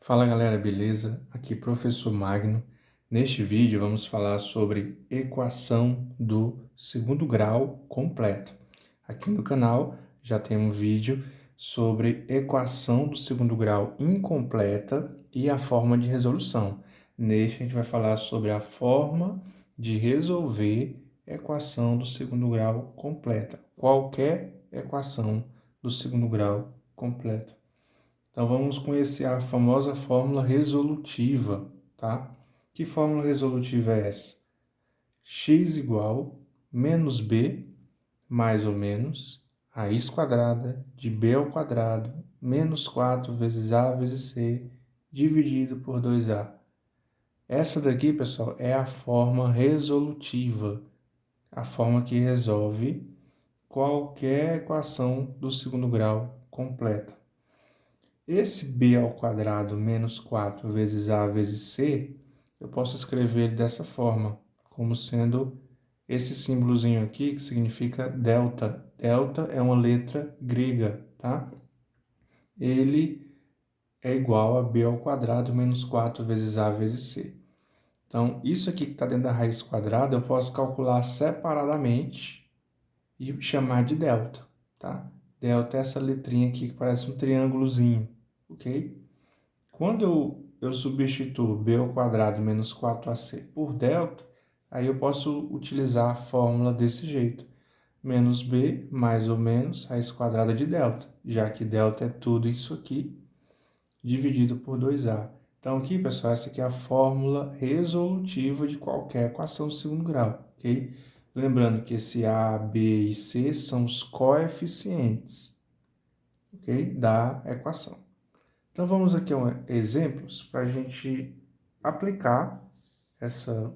Fala galera, beleza? Aqui professor Magno. Neste vídeo vamos falar sobre equação do segundo grau completa. Aqui no canal já tem um vídeo sobre equação do segundo grau incompleta e a forma de resolução. Neste a gente vai falar sobre a forma de resolver equação do segundo grau completa. Qualquer equação do segundo grau completa. Então, vamos conhecer a famosa fórmula resolutiva, tá? Que fórmula resolutiva é essa? X igual menos b, mais ou menos, raiz quadrada de b ao quadrado, menos 4 vezes a vezes c, dividido por 2a. Essa daqui, pessoal, é a forma resolutiva, a forma que resolve qualquer equação do segundo grau completa. Esse b ao quadrado menos 4 vezes a vezes c, eu posso escrever dessa forma, como sendo esse símbolozinho aqui, que significa delta. Delta é uma letra grega, tá? Ele é igual a b ao quadrado menos 4 vezes a vezes c. Então, isso aqui que está dentro da raiz quadrada, eu posso calcular separadamente e chamar de delta, tá? Delta é essa letrinha aqui que parece um triângulozinho, ok? Quando eu substituo b ao quadrado menos 4ac por delta, aí eu posso utilizar a fórmula desse jeito. Menos b mais ou menos raiz quadrada de delta, já que delta é tudo isso aqui, dividido por 2a. Então aqui, pessoal, essa aqui é a fórmula resolutiva de qualquer equação do segundo grau, ok? Lembrando que esse a, b e c são os coeficientes, ok? Da equação. Então, vamos aqui a exemplos para a gente aplicar essa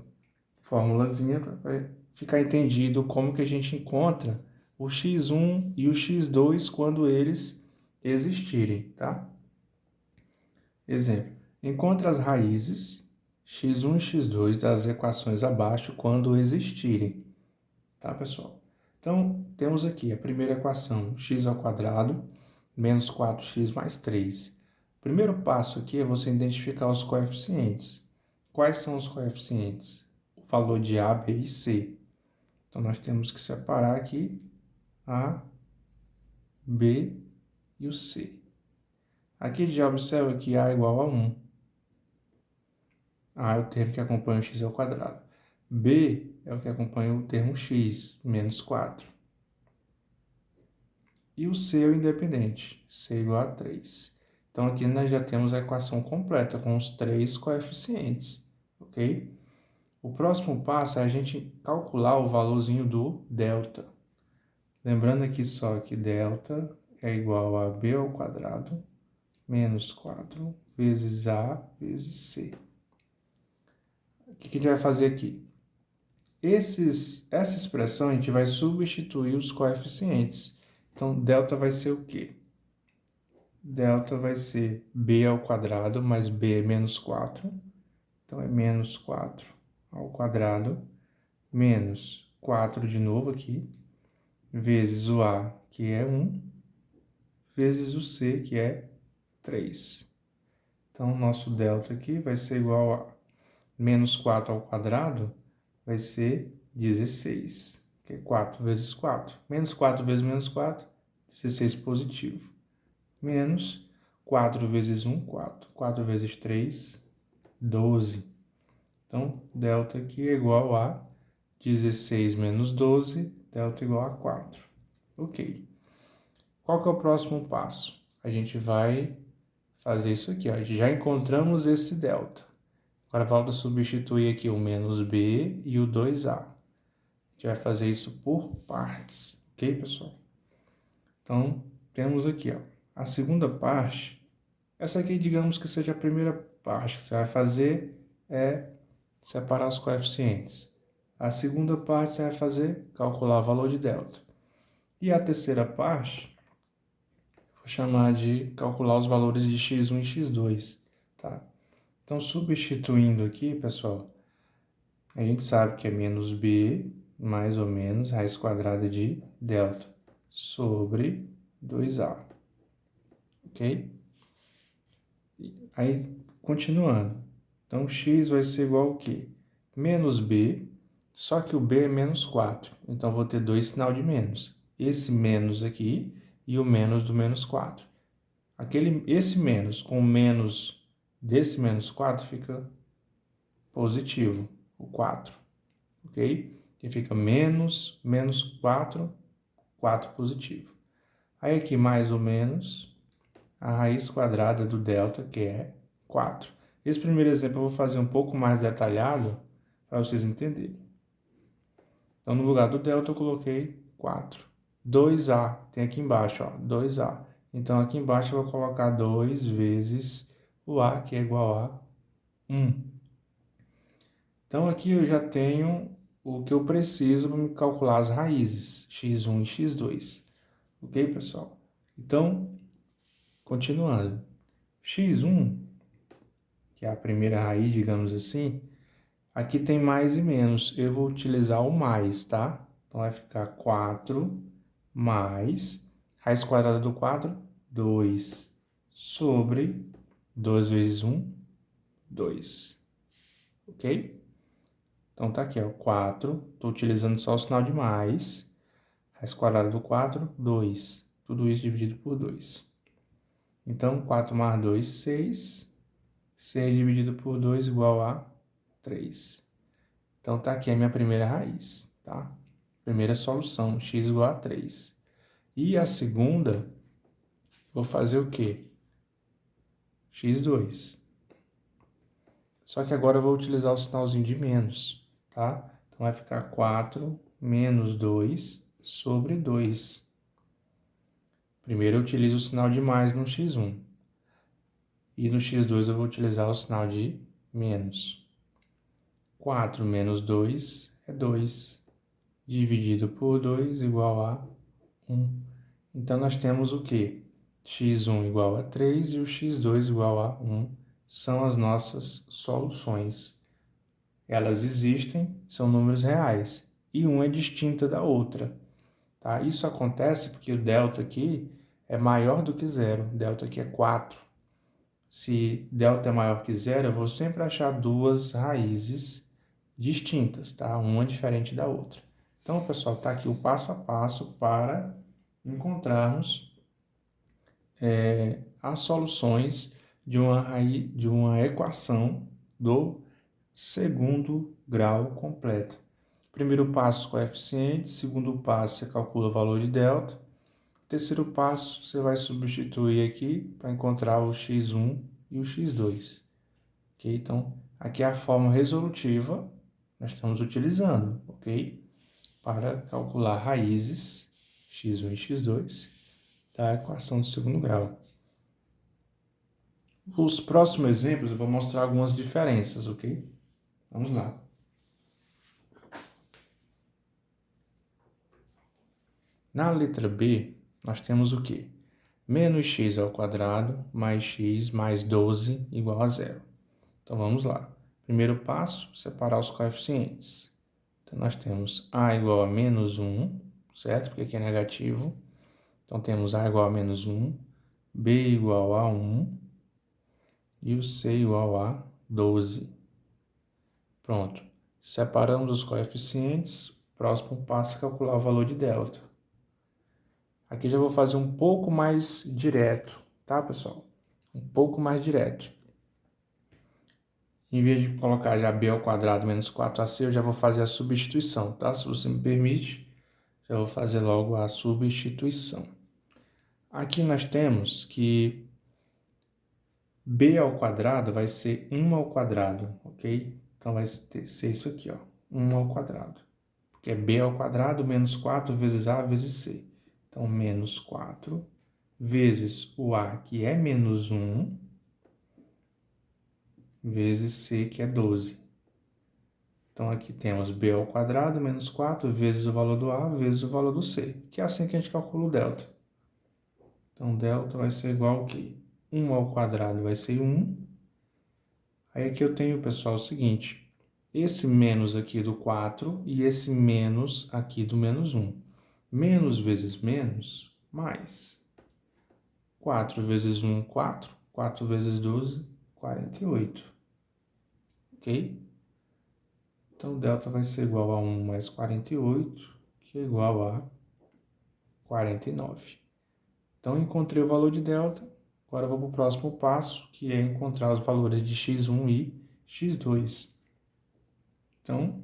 formulazinha para ficar entendido como que a gente encontra o x1 e o x2 quando eles existirem, tá? Exemplo, encontre as raízes x1 e x2 das equações abaixo quando existirem, tá, pessoal? Então, temos aqui a primeira equação, x ao quadrado menos 4x mais 3. O primeiro passo aqui é você identificar os coeficientes. Quais são os coeficientes? O valor de A, B e C. Então, nós temos que separar aqui A, B e o C. Aqui já observa que A é igual a 1. A é o termo que acompanha o x ao quadrado. B é o que acompanha o termo x, menos 4. E o C é o independente, C igual a 3. Então, aqui nós já temos a equação completa com os 3 coeficientes, ok? O próximo passo é a gente calcular o valorzinho do delta. Lembrando aqui só que delta é igual a b ao quadrado menos 4 vezes a vezes c. O que a gente vai fazer aqui? Essa expressão a gente vai substituir os coeficientes. Então, delta vai ser o quê? Delta vai ser b ao quadrado mais b é menos 4. Então, é menos 4 ao quadrado menos 4 de novo aqui, vezes o a, que é 1, vezes o c, que é 3. Então, o nosso delta aqui vai ser igual a menos 4 ao quadrado, vai ser 16, que é 4 vezes 4. Menos 4 vezes menos 4, 16 positivo. Menos 4 vezes 1, 4. 4 vezes 3, 12. Então, delta aqui é igual a 16 menos 12, delta igual a 4. Ok. Qual que é o próximo passo? A gente vai fazer isso aqui, ó. Já encontramos esse delta. Agora, falta substituir aqui o menos b e o 2a. A gente vai fazer isso por partes, ok, pessoal? Então, temos aqui, ó, a segunda parte. Essa aqui, digamos que seja a primeira parte que você vai fazer, é separar os coeficientes. A segunda parte você vai fazer, calcular o valor de delta. E a terceira parte, vou chamar de calcular os valores de x1 e x2, tá? Então, substituindo aqui, pessoal, a gente sabe que é menos b, mais ou menos, raiz quadrada de delta, sobre 2a, ok? Aí, continuando. Então, x vai ser igual ao quê? Menos b, só que o b é menos 4. Então, vou ter dois sinal de menos. Esse menos aqui e o menos do menos 4. Esse menos com o menos desse menos 4 fica positivo, o 4. Ok? E fica menos 4, 4 positivo. Aí aqui mais ou menos a raiz quadrada do delta, que é 4. Esse primeiro exemplo eu vou fazer um pouco mais detalhado para vocês entenderem. Então, no lugar do delta eu coloquei 4. 2a, tem aqui embaixo, ó, 2a. Então, aqui embaixo eu vou colocar 2 vezes o a, que é igual a 1. Então, aqui eu já tenho o que eu preciso para me calcular as raízes, x1 e x2. Ok, pessoal? Então, continuando. x1, que é a primeira raiz, digamos assim, aqui tem mais e menos. Eu vou utilizar o mais, tá? Então, vai ficar 4 mais raiz quadrada do 4, 2, sobre 2 vezes 1, 2. Ok? Então, tá aqui, ó, 4. Estou utilizando só o sinal de mais. Raiz quadrada do 4, 2. Tudo isso dividido por 2. Então, 4 mais 2, 6. 6 dividido por 2 igual a 3. Então, tá aqui a minha primeira raiz, tá? Primeira solução, x igual a 3. E a segunda, vou fazer o quê? x2. Só que agora eu vou utilizar o sinalzinho de menos, tá? Então, vai ficar 4 menos 2 sobre 2. Primeiro eu utilizo o sinal de mais no x1. E no x2 eu vou utilizar o sinal de menos. 4 menos 2 é 2. Dividido por 2 igual a 1. Então, nós temos o quê? x1 igual a 3 e o x2 igual a 1. São as nossas soluções. Elas existem, são números reais. E uma é distinta da outra. Tá? Isso acontece porque o delta aqui é maior do que zero. O delta aqui é 4. Se delta é maior que zero, eu vou sempre achar duas raízes distintas, tá? Uma diferente da outra. Então, pessoal, tá aqui o passo a passo para encontrarmos as soluções de uma equação do segundo grau completo. Primeiro passo, coeficientes. Segundo passo, você calcula o valor de delta. Terceiro passo, você vai substituir aqui para encontrar o x1 e o x2. Ok? Então, aqui é a forma resolutiva que nós estamos utilizando, ok? Para calcular raízes, x1 e x2, da equação do segundo grau. Os próximos exemplos eu vou mostrar algumas diferenças, ok? Vamos lá. Na letra B, nós temos o quê? Menos x ao quadrado mais x mais 12 igual a zero. Então, vamos lá. Primeiro passo, separar os coeficientes. Então, nós temos a igual a menos 1, certo? Porque aqui é negativo. Então, temos a igual a menos 1, b igual a 1 e o c igual a 12. Pronto. Separamos os coeficientes. Próximo passo é calcular o valor de delta. Aqui já vou fazer um pouco mais direto, tá, pessoal? Um pouco mais direto. Em vez de colocar já b ao quadrado menos 4ac, eu já vou fazer a substituição, tá? Se você me permite, já vou fazer logo a substituição. Aqui nós temos que b ao quadrado vai ser 1 ao quadrado, ok? Então, vai ser isso aqui, ó, 1 ao quadrado. Porque é b ao quadrado menos 4 vezes a vezes c. Então, menos 4 vezes o a, que é menos 1, vezes c, que é 12. Então, aqui temos b ao quadrado menos 4 vezes o valor do a vezes o valor do c, que é assim que a gente calcula o delta. Então, delta vai ser igual ao quê? 1 ao quadrado vai ser 1. Aí aqui eu tenho, pessoal, o seguinte, esse menos aqui do 4 e esse menos aqui do menos 1. Menos vezes menos, mais. 4 vezes 1, 4. 4 vezes 12, 48. Ok? Então, delta vai ser igual a 1 mais 48, que é igual a 49. Então, encontrei o valor de delta. Agora, eu vou para o próximo passo, que é encontrar os valores de x1 e x2. Então,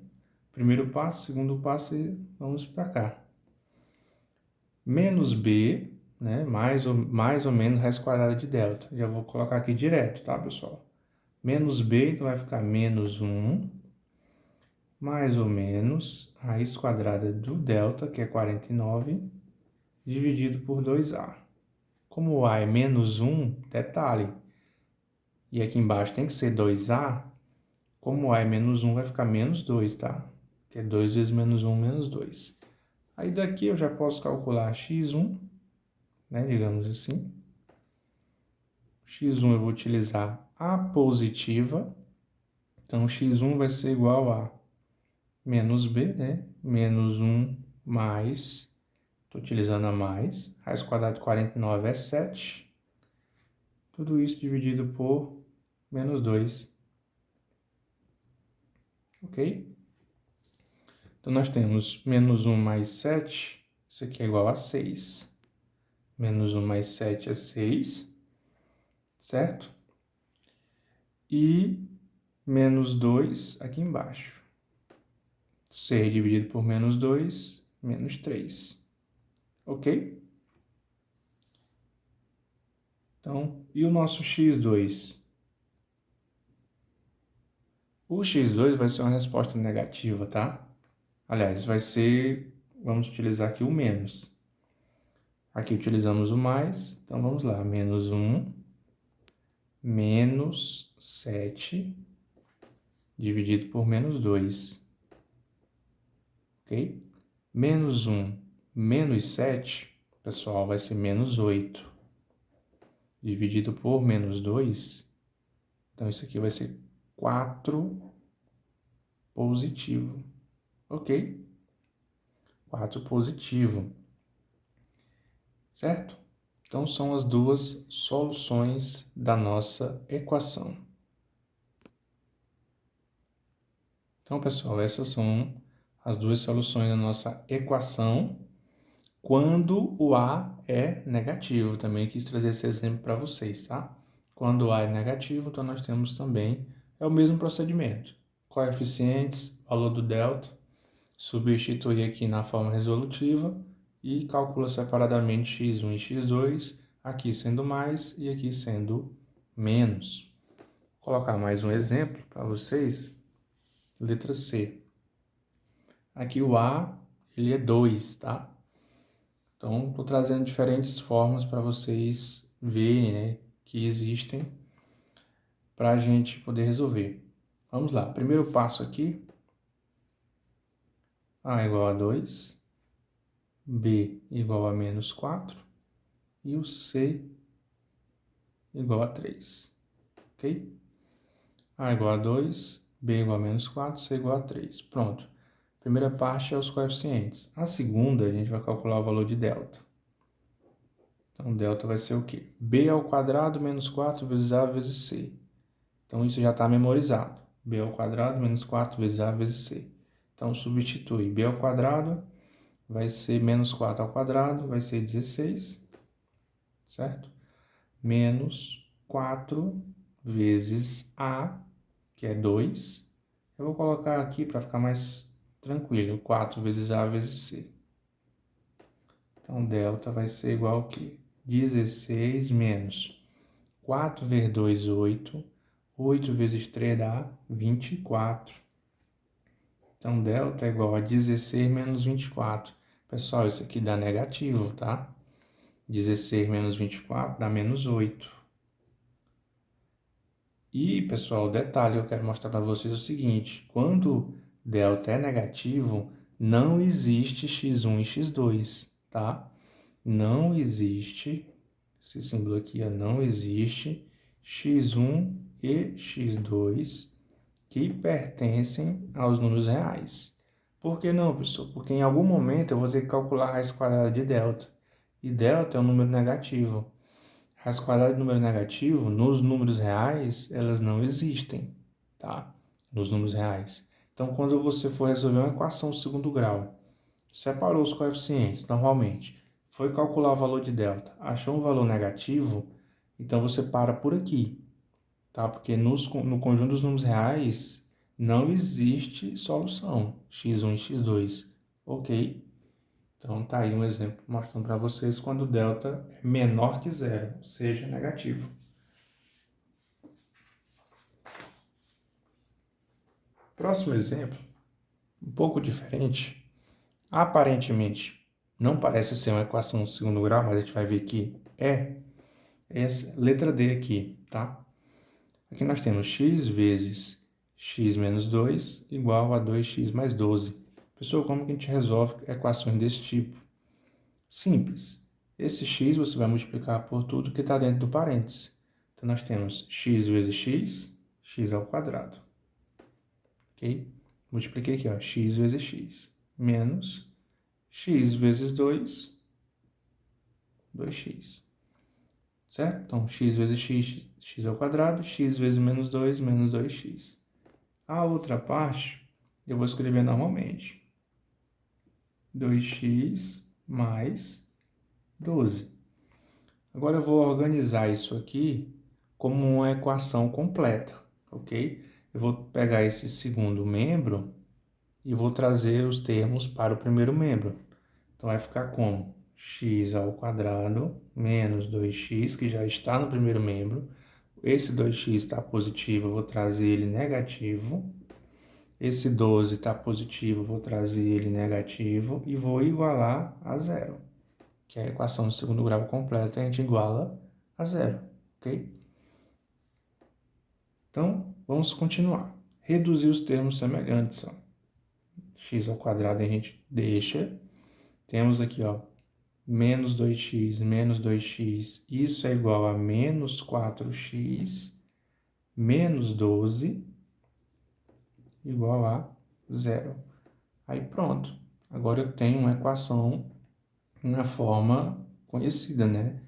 primeiro passo, segundo passo e vamos para cá. Menos b, né, mais ou menos raiz quadrada de delta. Já vou colocar aqui direto, tá, pessoal? Menos b, então vai ficar menos 1, mais ou menos raiz quadrada do delta, que é 49, dividido por 2a. Como o a é menos 1, detalhe, e aqui embaixo tem que ser 2a, como o a é menos 1, vai ficar menos 2, tá? Que é 2 vezes menos 1, menos 2. Aí daqui eu já posso calcular x1, né, digamos assim. x1 eu vou utilizar a positiva, então x1 vai ser igual a menos b, né? Menos 1 mais, estou utilizando a mais, raiz quadrada de 49 é 7. Tudo isso dividido por menos 2. Ok? Então, nós temos menos 1 mais 7, isso aqui é igual a 6. Menos 1 mais 7 é 6, certo? E menos 2 aqui embaixo. 6 dividido por menos 2, menos 3. Ok? Então, e o nosso x2? O x2 vai ser uma resposta negativa, tá? Aliás, vai ser, vamos utilizar aqui o menos. Aqui utilizamos o mais, então vamos lá, menos 1, menos 7, dividido por menos 2, ok? Menos 1, menos 7, pessoal, vai ser menos 8, dividido por menos 2, então isso aqui vai ser 4 positivo, ok? 4 positivo, certo? Então, são as duas soluções da nossa equação. Então, pessoal, essas são as duas soluções da nossa equação quando o A é negativo. Também quis trazer esse exemplo para vocês, tá? Quando o A é negativo, então nós temos também, é o mesmo procedimento. Coeficientes, valor do delta, substituir aqui na forma resolutiva e calcula separadamente x1 e x2, aqui sendo mais e aqui sendo menos. Vou colocar mais um exemplo para vocês. Letra C. Aqui o A, ele é 2, tá? Então, estou trazendo diferentes formas para vocês verem, né, que existem para a gente poder resolver. Vamos lá. Primeiro passo aqui. A igual a 2. B igual a menos 4. E o C igual a 3. Ok? A igual a 2. B igual a menos 4. C igual a 3. Pronto. Primeira parte é os coeficientes. A segunda, a gente vai calcular o valor de delta. Então, delta vai ser o quê? B ao quadrado menos 4 vezes A vezes C. Então, isso já está memorizado. B ao quadrado menos 4 vezes A vezes C. Então, substitui. B ao quadrado vai ser menos 4 ao quadrado, vai ser 16, certo? Menos 4 vezes A, que é 2. Eu vou colocar aqui para ficar mais tranquilo. 4 vezes A vezes C. Então, delta vai ser igual a quê? 16 menos 4 vezes 2, 8. 8 vezes 3 dá 24. Então, delta é igual a 16 menos 24. Pessoal, isso aqui dá negativo, tá? 16 menos 24 dá menos 8. E, pessoal, detalhe que eu quero mostrar para vocês é o seguinte. Quando delta é negativo, não existe x1 e x2, tá? Não existe, esse símbolo aqui não existe x1 e x2 que pertencem aos números reais. Por que não, professor? Porque em algum momento eu vou ter que calcular a raiz quadrada de delta. E delta é um número negativo. Raiz quadrada de número negativo, nos números reais, elas não existem, tá? Nos números reais. Então, quando você for resolver uma equação de segundo grau, separou os coeficientes, normalmente, foi calcular o valor de delta, achou um valor negativo, então você para por aqui, tá? Porque no conjunto dos números reais não existe solução, x1 e x2, ok? Então, tá aí um exemplo mostrando para vocês quando o delta é menor que zero, ou seja, negativo. Próximo exemplo, um pouco diferente. Aparentemente, não parece ser uma equação de segundo grau, mas a gente vai ver que é essa letra D aqui, tá? Aqui nós temos x vezes x menos 2 igual a 2x mais 12. Pessoal, como que a gente resolve equações desse tipo? Simples. Esse x você vai multiplicar por tudo que está dentro do parênteses. Então, nós temos x vezes x, x ao quadrado. Ok? Multipliquei aqui, ó, x vezes x, menos x vezes 2, 2x. Certo? Então, x vezes x, x ao quadrado, x vezes menos 2, menos 2x. A outra parte, eu vou escrever normalmente. 2x mais 12. Agora eu vou organizar isso aqui como uma equação completa, ok? Eu vou pegar esse segundo membro e vou trazer os termos para o primeiro membro. Então vai ficar como x ao quadrado menos 2x, que já está no primeiro membro. Esse 2x está positivo, eu vou trazer ele negativo. Esse 12 está positivo, eu vou trazer ele negativo e vou igualar a zero, que é a equação do segundo grau completa, a gente iguala a zero, ok? Então, vamos continuar. Reduzir os termos semelhantes, ó. X ao quadrado a gente deixa. Temos aqui, ó, menos 2x, isso é igual a menos 4x, menos 12, igual a zero. Aí pronto. Agora eu tenho uma equação na forma conhecida, né?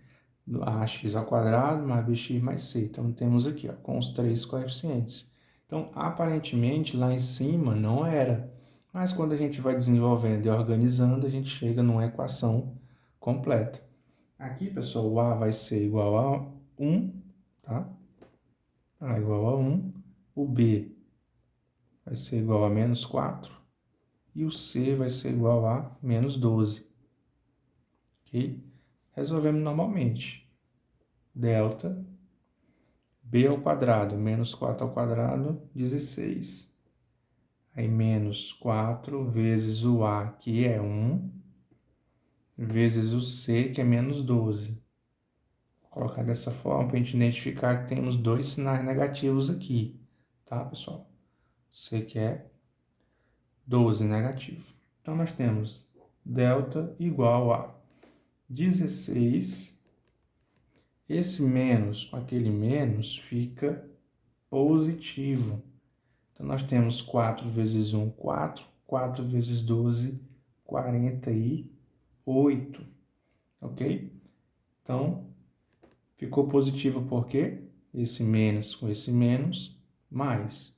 Do ax ao quadrado mais bx mais c. Então, temos aqui, ó, com os três coeficientes. Então, aparentemente, lá em cima não era. Mas quando a gente vai desenvolvendo e organizando, a gente chega numa equação completa. Aqui, pessoal, o a vai ser igual a 1, tá? A igual a 1. O b vai ser igual a menos 4. E o c vai ser igual a menos 12. Ok? Resolvemos normalmente. Delta b ao quadrado, menos 4 ao quadrado, 16. Aí, menos 4 vezes o A, que é 1, vezes o C, que é menos 12. Vou colocar dessa forma para a gente identificar que temos dois sinais negativos aqui, tá, pessoal? C que é 12 negativo. Então, nós temos delta igual a 16. Esse menos com aquele menos fica positivo. Então, nós temos 4 vezes 1, 4. 4 vezes 12, 48. Ok? Então, ficou positivo porque esse menos com esse menos, mais.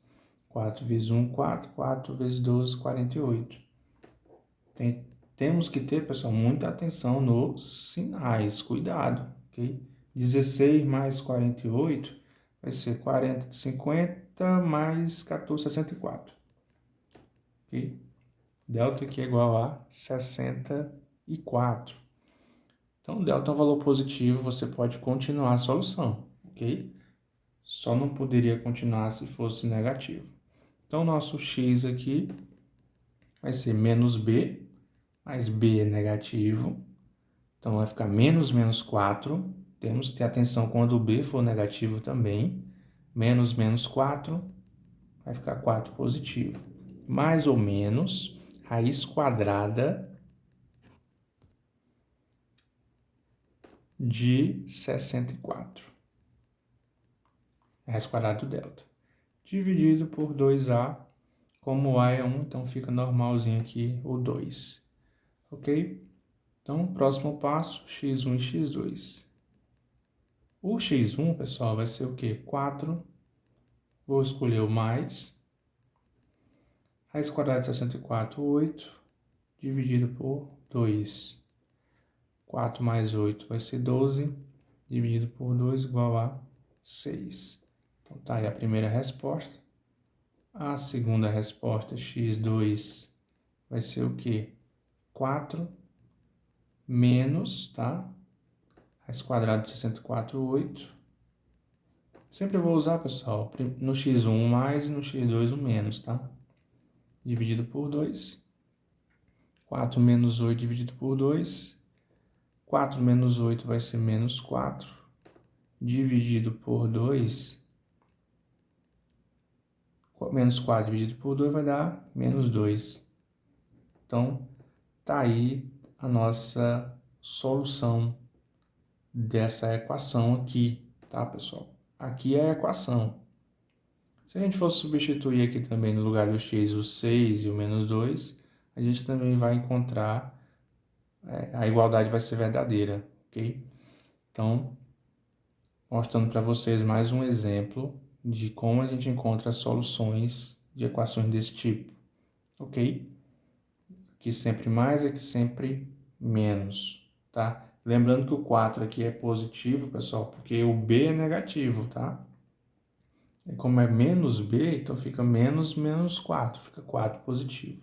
4 vezes 1, 4. 4 vezes 12, 48. Temos que ter, pessoal, muita atenção nos sinais. Cuidado, ok? 16 mais 48 vai ser 40, 50 mais 14, 64. Ok? Delta aqui é igual a 64. Então, delta é um valor positivo, você pode continuar a solução, ok? Só não poderia continuar se fosse negativo. Então, nosso x aqui vai ser menos b, mas b é negativo. Então, vai ficar menos 4. Temos que ter atenção quando o b for negativo também. Menos 4, vai ficar 4 positivo. Mais ou menos, raiz quadrada de 64. Raiz quadrada do delta. Dividido por 2a, como a é 1, então fica normalzinho aqui o 2. Ok? Então, próximo passo, x1 e x2. O x1, pessoal, vai ser o quê? 4. Vou escolher o mais. Raiz quadrada de 64, 8, dividido por 2. 4 mais 8 vai ser 12, dividido por 2 igual a 6. Então, tá aí a primeira resposta. A segunda resposta, x2, vai ser o quê? 4 menos, tá? Raiz quadrada de 64, 8. Sempre eu vou usar, pessoal, no x1 o mais e no x2 o menos, tá? Dividido por 2. 4 menos 8 dividido por 2. 4 menos 8 vai ser menos 4. Dividido por 2. Menos 4 dividido por 2 vai dar menos 2. Então, tá aí a nossa solução dessa equação aqui, tá, pessoal? Aqui é a equação. Se a gente for substituir aqui também no lugar do x o 6 e o menos 2, a gente também vai encontrar, a igualdade vai ser verdadeira, ok? Então, mostrando para vocês mais um exemplo de como a gente encontra soluções de equações desse tipo, ok? Aqui sempre mais, aqui sempre menos, tá? Lembrando que o 4 aqui é positivo, pessoal, porque o b é negativo, tá? E como é menos b, então fica menos 4, fica 4 positivo,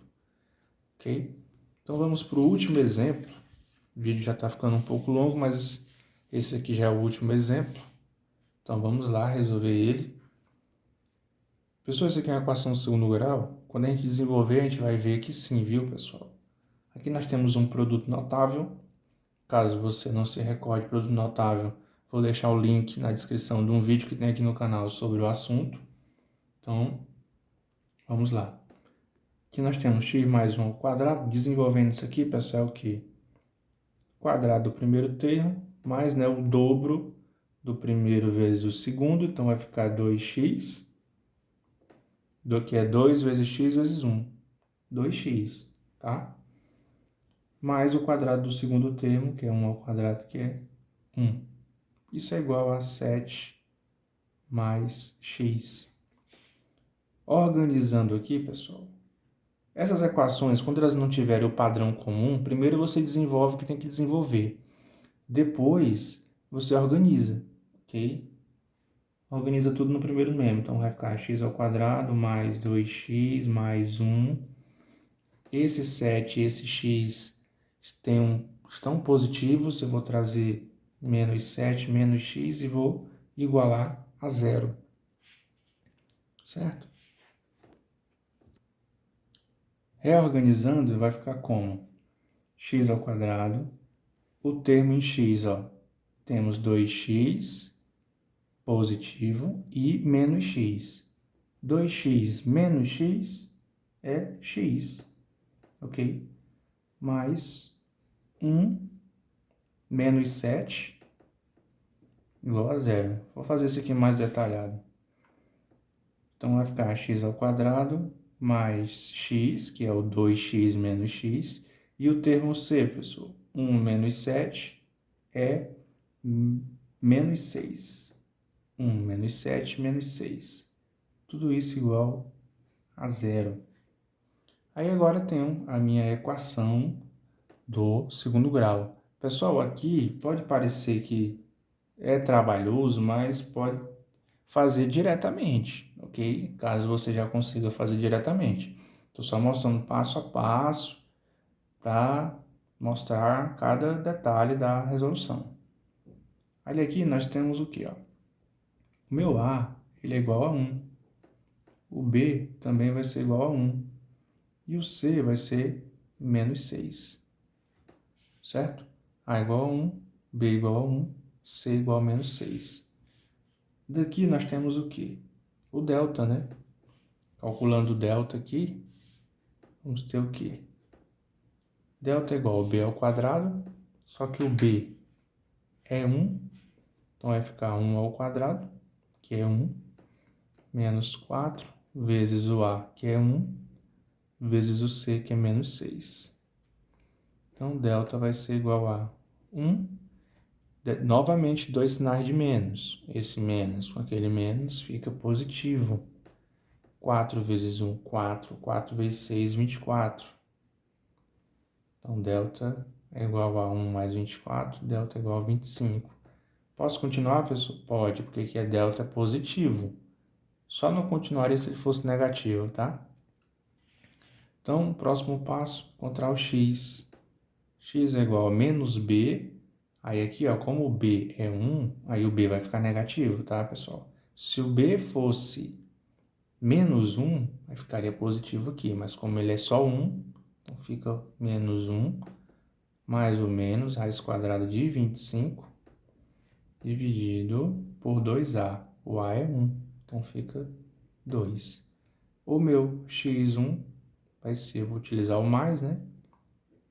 ok? Então vamos para o último exemplo. O vídeo já está ficando um pouco longo, mas esse aqui já é o último exemplo. Então vamos lá resolver ele. Pessoal, isso aqui é uma equação de segundo grau. Quando a gente desenvolver, a gente vai ver que sim, viu, pessoal? Aqui nós temos um produto notável. Caso você não se recorde de produto notável, vou deixar o link na descrição de um vídeo que tem aqui no canal sobre o assunto. Então, vamos lá. Aqui nós temos x mais 1 ao quadrado. Desenvolvendo isso aqui, pessoal, é o quê? Quadrado do primeiro termo, mais, né, o dobro do primeiro vezes o segundo. Então, vai ficar 2x. Do que é 2 vezes x vezes 1. 2x, tá? Mais o quadrado do segundo termo, que é 1 ao quadrado, que é 1. Isso é igual a 7 mais x. Organizando aqui, pessoal, essas equações, quando elas não tiverem o padrão comum, primeiro você desenvolve o que tem que desenvolver. Depois, você organiza, ok? Organiza tudo no primeiro mesmo. Então, vai ficar x ao quadrado mais 2x mais 1. Esse 7 e esse x estão positivos. Eu vou trazer menos 7 menos x e vou igualar a zero. Certo? Reorganizando, vai ficar como? X ao quadrado. O termo em x, ó, temos 2x positivo e menos x. 2x menos x é x, ok? Mais 1 menos 7 igual a zero. Vou fazer isso aqui mais detalhado. Então, vai ficar x ao quadrado mais x, que é o 2x menos x, e o termo c, pessoal, 1 menos 7 é menos 6. 1 menos 7 menos 6. Tudo isso igual a zero. Aí agora tenho a minha equação do segundo grau. Pessoal, aqui pode parecer que é trabalhoso, mas pode fazer diretamente, ok? Caso você já consiga fazer diretamente. Estou só mostrando passo a passo para mostrar cada detalhe da resolução. Olha aqui, nós temos o que? Ó? O meu A ele é igual a 1. O B também vai ser igual a 1. E o C vai ser menos 6. Certo? A igual a 1, B igual a 1, C igual a menos 6. Daqui nós temos o quê? O delta, né? Calculando o delta aqui, vamos ter o quê? Delta é igual a b ao quadrado, só que o b é 1, então vai ficar 1 ao quadrado, que é 1, menos 4, vezes o a, que é 1, vezes o c, que é menos 6. Então, delta vai ser igual a 1 Novamente, dois sinais de menos. Esse menos com aquele menos fica positivo. 4 vezes 1, 4. 4 vezes 6, 24. Então, delta é igual a 1 mais 24, delta é igual a 25. Posso continuar, professor? Pode, porque aqui delta é positivo. Só não continuaria se ele fosse negativo, tá? Então, próximo passo, encontrar o x. X é igual a menos b. Aí aqui, ó, como o b é 1, aí o b vai ficar negativo, tá, pessoal? Se o b fosse menos 1, aí ficaria positivo aqui. Mas como ele é só 1, então fica menos 1 mais ou menos raiz quadrada de 25 dividido por 2a. O a é 1, então fica 2. O meu x1 vai ser, vou utilizar o mais, né?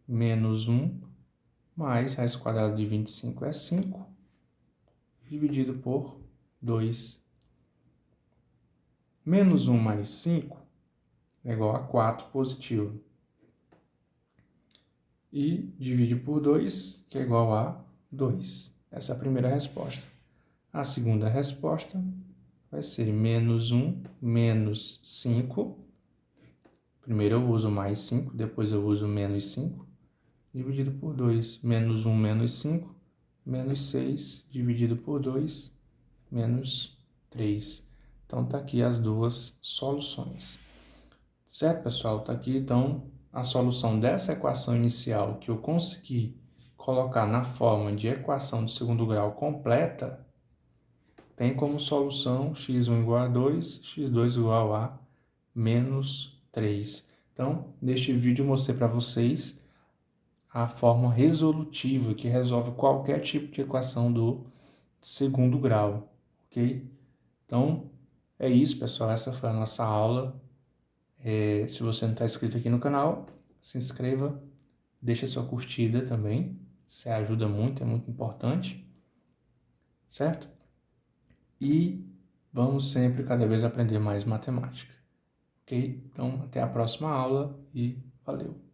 Menos 1 mais raiz quadrada de 25 é 5, dividido por 2. Menos 1 mais 5 é igual a 4 positivo. E divide por 2, que é igual a 2. Essa é a primeira resposta. A segunda resposta vai ser menos 1 menos 5. Primeiro eu uso mais 5, depois eu uso menos 5. Dividido por 2. Menos 1 menos 5. Menos 6 dividido por 2. Menos 3. Então, tá aqui as duas soluções. Certo, pessoal? Tá aqui, então, a solução dessa equação inicial que eu consegui colocar na forma de equação de segundo grau completa, tem como solução x1 igual a 2, x2 igual a menos 3. Então, neste vídeo eu mostrei para vocês a forma resolutiva que resolve qualquer tipo de equação do segundo grau, ok? Então, é isso, pessoal. Essa foi a nossa aula. Se você não está inscrito aqui no canal, se inscreva, deixa sua curtida também. Isso ajuda muito, é muito importante, certo? E vamos sempre, cada vez, aprender mais matemática, ok? Então, até a próxima aula e valeu!